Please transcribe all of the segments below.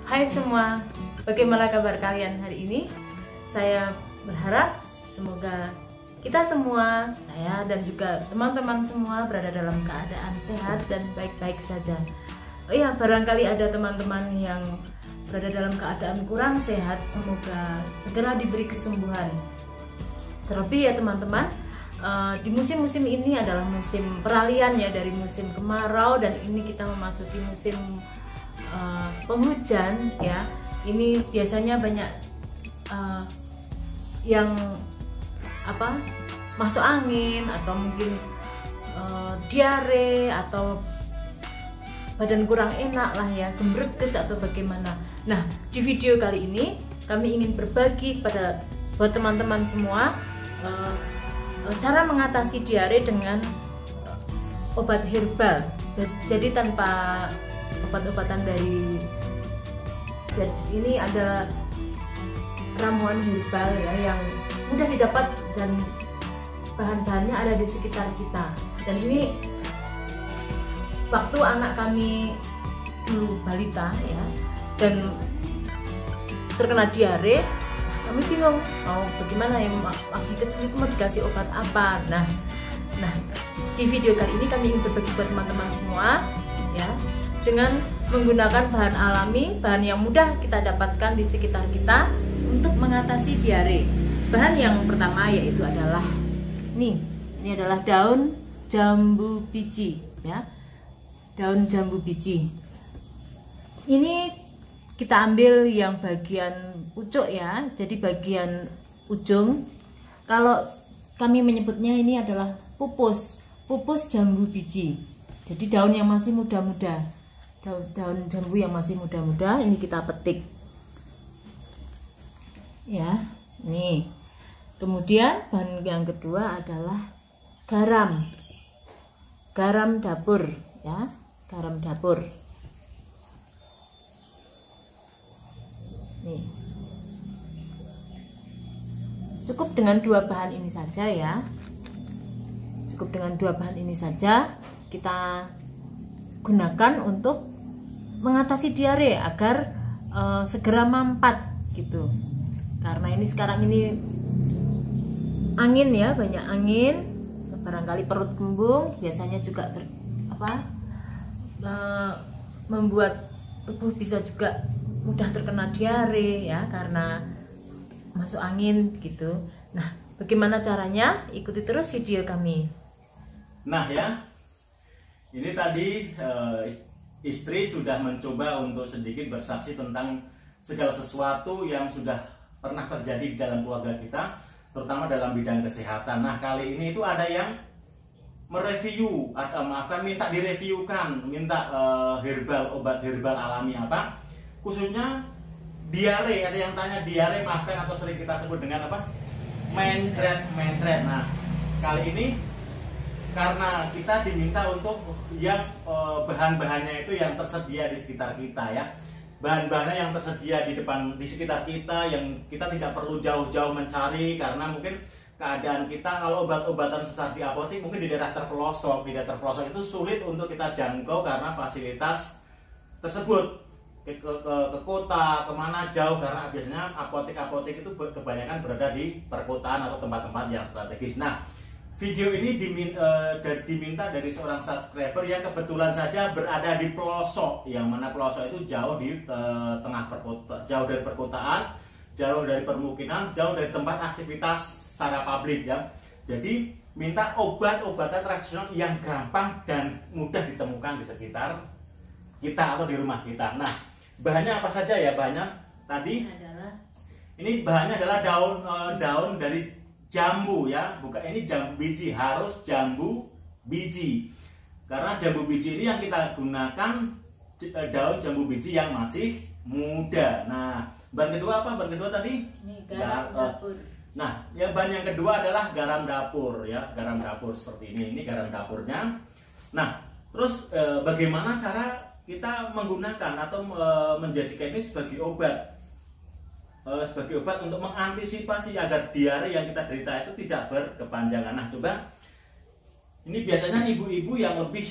Hai semua, bagaimana kabar kalian hari ini? Saya berharap semoga kita semua, saya dan juga teman-teman semua berada dalam keadaan sehat dan baik-baik saja. Oh iya, barangkali ada teman-teman yang berada dalam keadaan kurang sehat, semoga segera diberi kesembuhan. Terlebih ya teman-teman, di musim-musim ini adalah musim peralihan ya, dari musim kemarau dan ini kita memasuki musim penghujan ya. Ini biasanya banyak yang masuk angin atau mungkin diare atau badan kurang enak lah ya, gembreges atau bagaimana. Nah, di video kali ini kami ingin berbagi buat teman-teman semua cara mengatasi diare dengan obat herbal. Jadi tanpa obat-obatan dan ini ada ramuan herbal ya, yang mudah didapat dan bahan-bahannya ada di sekitar kita. Dan ini waktu anak kami dulu balita ya, dan terkena diare, kami bingung mau bagaimana ya, masih kecil itu mau dikasih obat apa. Nah di video kali ini kami ingin berbagi buat teman-teman semua ya, dengan menggunakan bahan alami, bahan yang mudah kita dapatkan di sekitar kita untuk mengatasi diare. Bahan yang pertama yaitu adalah ini adalah daun jambu biji ya, daun jambu biji. Ini kita ambil yang bagian pucuk ya, jadi bagian ujung. Kalau kami menyebutnya ini adalah pupus jambu biji. Jadi daun yang masih muda-muda, daun jambu yang masih muda-muda ini kita petik ya. Nih, kemudian bahan yang kedua adalah garam dapur ya, garam dapur. Nih, cukup dengan dua bahan ini saja ya, cukup dengan dua bahan ini saja kita gunakan untuk mengatasi diare agar segera mampat gitu. Karena ini sekarang ini angin ya, banyak angin, barangkali perut kembung, biasanya juga membuat tubuh bisa juga mudah terkena diare ya, karena masuk angin gitu. Nah, bagaimana caranya? Ikuti terus video kami. Nah ya, ini tadi istri sudah mencoba untuk sedikit bersaksi tentang segala sesuatu yang sudah pernah terjadi di dalam keluarga kita, terutama dalam bidang kesehatan. Nah, kali ini itu ada yang mereview, minta direviewkan, minta obat herbal alami apa, khususnya diare. Ada yang tanya diare, atau sering kita sebut dengan apa, mencret. Nah, kali ini karena kita diminta untuk yang bahan-bahannya itu yang tersedia di sekitar kita ya, bahan-bahannya yang tersedia di sekitar kita, yang kita tidak perlu jauh-jauh mencari, karena mungkin keadaan kita kalau obat-obatan secara di apotek mungkin di daerah terpelosok itu sulit untuk kita jangkau karena fasilitas tersebut. Ke kota, kemana jauh, karena biasanya apotek-apotek itu kebanyakan berada di perkotaan atau tempat-tempat yang strategis. Nah, video ini diminta dari seorang subscriber yang kebetulan saja berada di pelosok, yang mana pelosok itu jauh di tengah perkota, jauh dari perkotaan, jauh dari permukiman, jauh dari tempat aktivitas secara publik ya. Jadi minta obat-obatan tradisional yang gampang dan mudah ditemukan di sekitar kita atau di rumah kita. Nah, bahannya apa saja ya? Bahannya tadi ini bahannya adalah daun dari jambu ya, bukan ini jambu biji, harus jambu biji. Karena jambu biji ini yang kita gunakan daun jambu biji yang masih muda. Nah, bahan kedua apa? Bahan kedua tadi? Ini garam dapur. Nah, bahan yang kedua adalah garam dapur ya, garam dapur seperti ini garam dapurnya. Nah, terus bagaimana cara kita menggunakan atau menjadikan ini sebagai obat? Sebagai obat untuk mengantisipasi agar diare yang kita derita itu tidak berkepanjangan. Nah, coba ini biasanya ibu-ibu yang lebih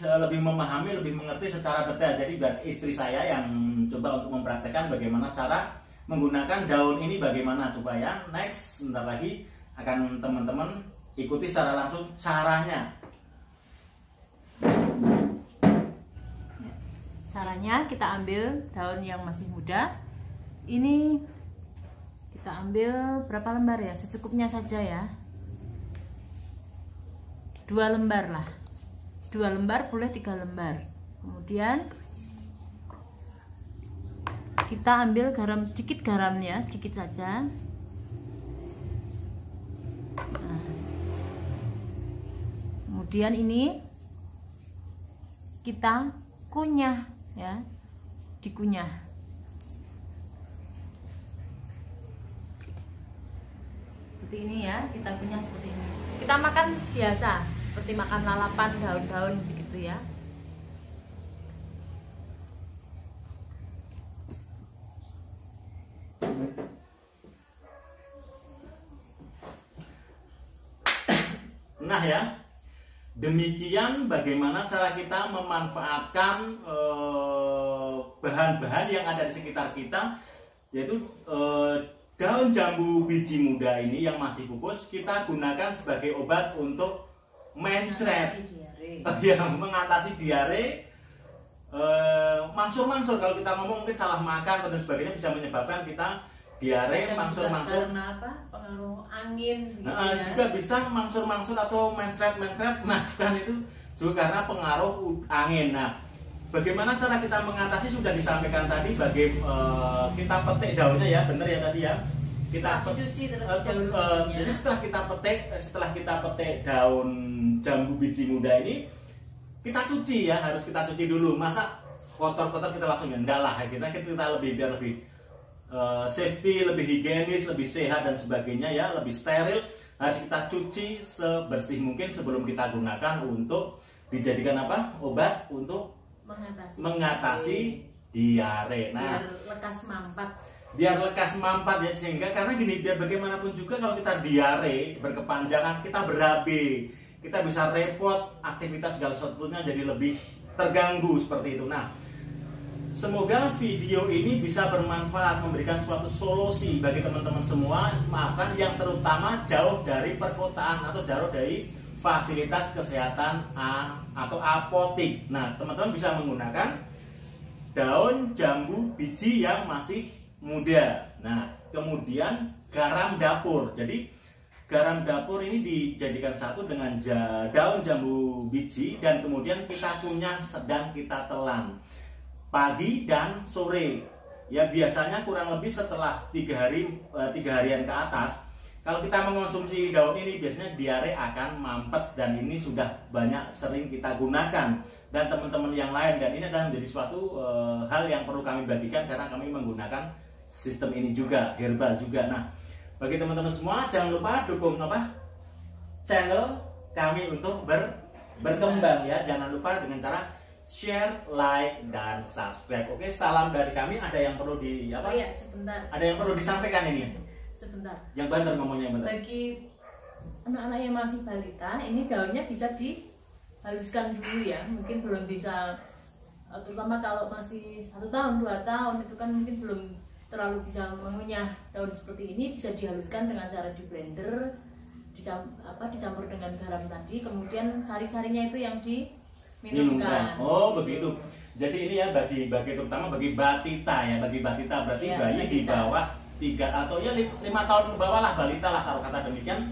lebih memahami, lebih mengerti secara detail. Jadi biar istri saya yang coba untuk mempraktekkan bagaimana cara menggunakan daun ini bagaimana, coba ya. Next, sebentar lagi akan teman-teman ikuti secara langsung caranya. Caranya kita ambil daun yang masih muda. Ini kita ambil berapa lembar ya? Secukupnya saja ya. 2 lembar lah. 2 lembar boleh 3 lembar. Kemudian kita ambil garam, sedikit garamnya, sedikit saja. Nah, kemudian ini kita kunyah ya, dikunyah. Seperti ini ya, kita kunyah seperti ini. Kita makan biasa, seperti makan lalapan daun-daun begitu ya. Nah ya, demikian bagaimana cara kita memanfaatkan bahan-bahan yang ada di sekitar kita, yaitu daun jambu biji muda ini yang masih kukus kita gunakan sebagai obat untuk mencret, mengatasi diare, mangsur-mangsur. Kalau kita ngomong mungkin salah makan dan sebagainya bisa menyebabkan kita diare, mangsur-mangsur. Karena apa? Pengaruh angin. Gitu ya. Juga bisa mangsur-mangsur atau mencret-mencret, maafkan itu juga karena pengaruh angin. Nah, bagaimana cara kita mengatasi sudah disampaikan tadi. Kita petik daunnya ya, bener ya tadi ya. Kita cuci jadi setelah kita petik daun jambu biji muda ini, kita cuci ya, harus kita cuci dulu. Masa kotor-kotor kita langsung enggak lah, kita biar lebih safety, lebih higienis, lebih sehat dan sebagainya ya, lebih steril, harus kita cuci sebersih mungkin sebelum kita gunakan untuk dijadikan apa? Obat untuk mengatasi diare. Nah, biar lekas mampat ya, sehingga karena gini, biar bagaimanapun juga kalau kita diare berkepanjangan, kita berabe, kita bisa repot, aktivitas segala sesuatunya jadi lebih terganggu seperti itu. Nah, semoga video ini bisa bermanfaat, memberikan suatu solusi bagi teman-teman semua, maafkan yang terutama jauh dari perkotaan atau jauh dari fasilitas kesehatan atau apotik. Nah, teman-teman bisa menggunakan daun jambu biji yang masih muda. Nah, kemudian garam dapur. Jadi garam dapur ini dijadikan satu dengan daun jambu biji dan kemudian kita kunyah sedang kita telan pagi dan sore ya, biasanya kurang lebih setelah 3 harian ke atas. Kalau kita mengonsumsi daun ini biasanya diare akan mampet, dan ini sudah banyak sering kita gunakan dan teman-teman yang lain, dan ini adalah menjadi suatu hal yang perlu kami bagikan karena kami menggunakan sistem ini juga, herbal juga. Nah, bagi teman-teman semua jangan lupa dukung channel kami untuk berkembang ya. Jangan lupa dengan cara share, like, dan subscribe. Oke, salam dari kami. Ada yang perlu sebentar. Ada yang perlu disampaikan ini? Sebentar. Yang benar ngomongnya yang benar. Bagi anak-anak yang masih balita, ini daunnya bisa dihaluskan dulu ya. Mungkin belum bisa, terutama kalau masih 1 tahun, 2 tahun itu kan mungkin belum terlalu bisa mengunyah daun seperti ini. Bisa dihaluskan dengan cara di blender, dicampur dengan garam tadi, kemudian sari-sarinya itu yang diminumkan. Oh begitu. Jadi ini ya terutama bagi batita ya, bagi batita berarti ya, bayi balita di bawah 3 atau ya 5 tahun ke bawah lah, balita lah kalau kata demikian.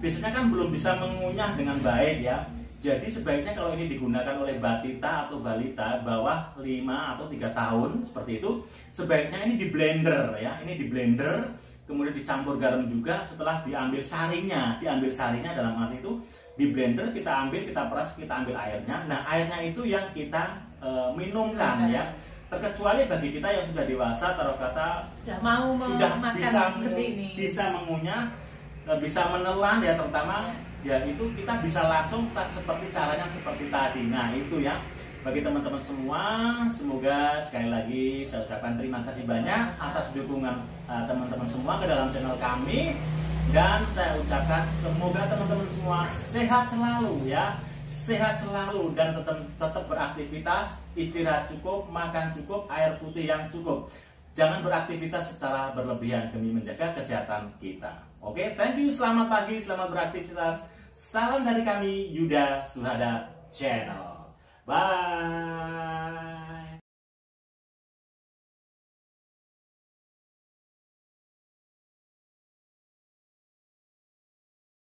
Biasanya kan belum bisa mengunyah dengan baik ya. Jadi sebaiknya kalau ini digunakan oleh batita atau balita bawah 5 atau 3 tahun seperti itu, sebaiknya ini di blender ya. Ini di blender, kemudian dicampur garam juga. Setelah diambil sarinya dalam arti itu di blender kita peras, kita ambil airnya. Nah, airnya itu yang kita minumkan ya. Terkecuali bagi kita yang sudah dewasa, taruh kata sudah bisa mengunyah, bisa menelan ya, terutama ya itu kita bisa langsung seperti caranya seperti tadi. Nah itu ya, bagi teman-teman semua, semoga sekali lagi saya ucapkan terima kasih banyak atas dukungan teman-teman semua ke dalam channel kami, dan saya ucapkan semoga teman-teman semua sehat selalu ya, sehat selalu dan tetap beraktivitas, istirahat cukup, makan cukup, air putih yang cukup. Jangan beraktivitas secara berlebihan demi menjaga kesehatan kita. Oke, thank you, selamat pagi, selamat beraktivitas. Salam dari kami, Yuda Suhada Channel. Bye.